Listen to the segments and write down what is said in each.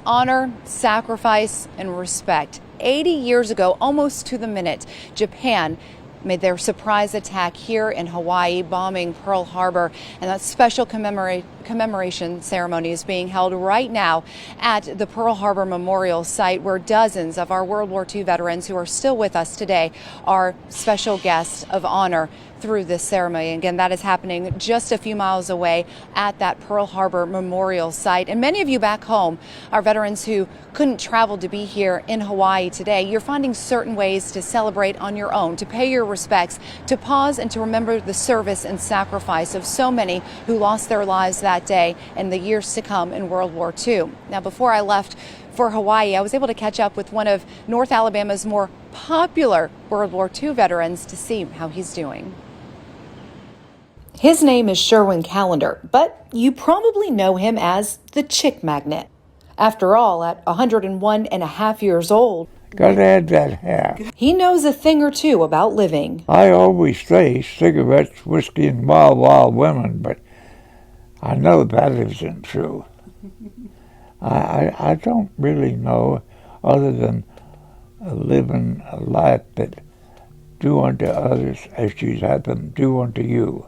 Honor, sacrifice, and respect. 80 years ago, almost to the minute, Japan made their surprise attack here in Hawaii, bombing Pearl Harbor. And that special commemoration ceremony is being held right now at the Pearl Harbor Memorial site, where dozens of our World War II veterans who are still with us today are special guests of honor through this ceremony. Again, that is happening just a few miles away at that Pearl Harbor Memorial site. And many of you back home are veterans who couldn't travel to be here in Hawaii today. You're finding certain ways to celebrate on your own, to pay your respects, to pause and to remember the service and sacrifice of so many who lost their lives that day and the years to come in World War II. Now, before I left for Hawaii, I was able to catch up with one of North Alabama's more popular World War II veterans to see how he's doing. His name is Sherwin Callander, but you probably know him as the Chick Magnet. After all, at 101 and a half years old, gotta add that half. He knows a thing or two about living. I always say cigarettes, whiskey, and wild, wild women, but I know that isn't true. I don't really know, other than living a life that do unto others as you'd have them do unto you.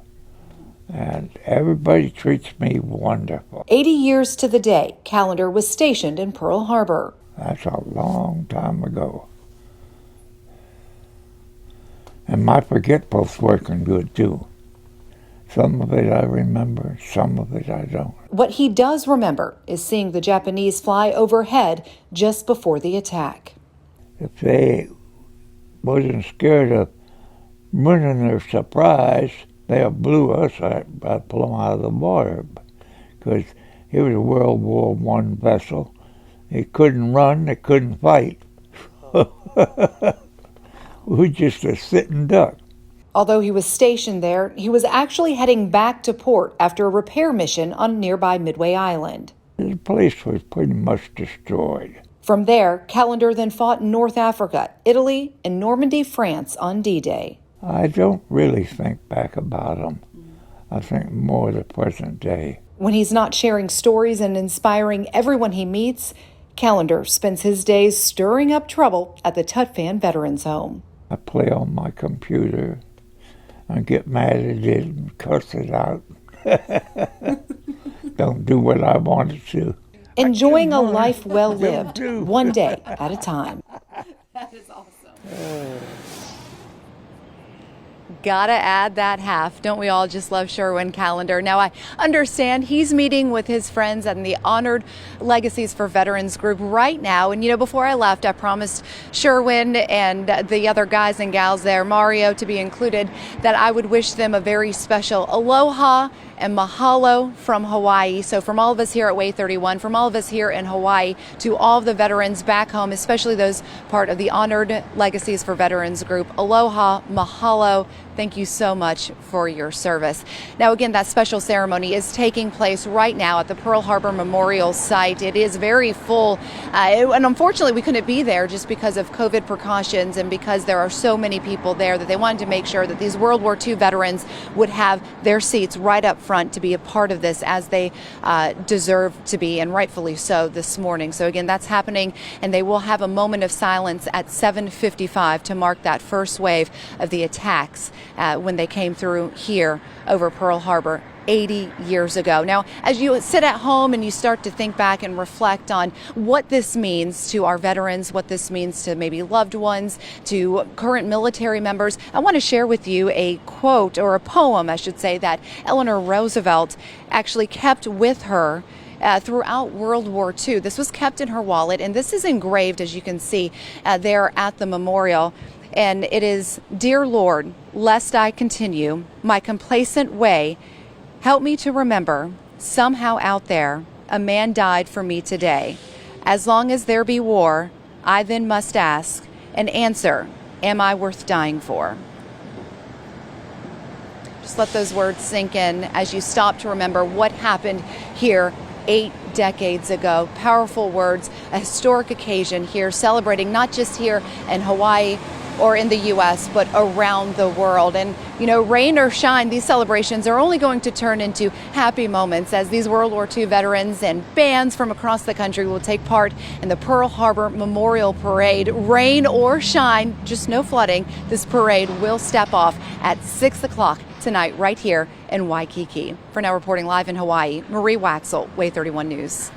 And everybody treats me wonderful. 80 years to the day, Callander was stationed in Pearl Harbor. That's a long time ago. And my forgetful's working good, too. Some of it I remember, some of it I don't. What he does remember is seeing the Japanese fly overhead just before the attack. If they wasn't scared of ruining their surprise, they blew us, I'd pull them out of the water, because it was a World War I vessel. It couldn't run, it couldn't fight. We were just a sitting duck. Although he was stationed there, he was actually heading back to port after a repair mission on nearby Midway Island. The place was pretty much destroyed. From there, Callander then fought in North Africa, Italy, and Normandy, France on D-Day. I don't really think back about them. I think more of the present day. When he's not sharing stories and inspiring everyone he meets, Callander spends his days stirring up trouble at the Tutfan Veterans Home. I play on my computer and get mad at it and cuss it out. Don't do what I wanted to. Enjoying a life well lived, one day at a time. That is awesome. Gotta add that half. Don't we all just love Sherwin Callander? Now, I understand he's meeting with his friends and the Honored Legacies for Veterans group right now. And, before I left, I promised Sherwin and the other guys and gals there, Mario to be included, that I would wish them a very special aloha and mahalo from Hawaii. So from all of us here at Way 31, from all of us here in Hawaii, to all of the veterans back home, especially those part of the Honored Legacies for Veterans group, aloha, mahalo. Thank you so much for your service. Now, again, that special ceremony is taking place right now at the Pearl Harbor Memorial site. It is very full, and unfortunately we couldn't be there just because of COVID precautions and because there are so many people there that they wanted to make sure that these World War II veterans would have their seats right up front to be a part of this, as they deserve to be, and rightfully so, this morning. So again, that's happening, and they will have a moment of silence at 7:55 to mark that first wave of the attacks when they came through here over Pearl Harbor 80 years ago. Now, as you sit at home and you start to think back and reflect on what this means to our veterans, what this means to maybe loved ones, to current military members, I want to share with you a quote, or a poem, I should say, that Eleanor Roosevelt actually kept with her throughout World War II. This was kept in her wallet, and this is engraved, as you can see, there at the memorial. And it is, "Dear Lord, lest I continue my complacent way, help me to remember, somehow out there, a man died for me today. As long as there be war, I then must ask and answer, am I worth dying for?" Just let those words sink in as you stop to remember what happened here 8 decades ago. Powerful words, a historic occasion here, celebrating not just here in Hawaii, or in the U.S., but around the world. And, you know, rain or shine, these celebrations are only going to turn into happy moments as these World War II veterans and bands from across the country will take part in the Pearl Harbor Memorial Parade. Rain or shine, just no flooding, this parade will step off at 6 o'clock tonight right here in Waikiki. For now, reporting live in Hawaii, Marie Waxel, Way 31 News.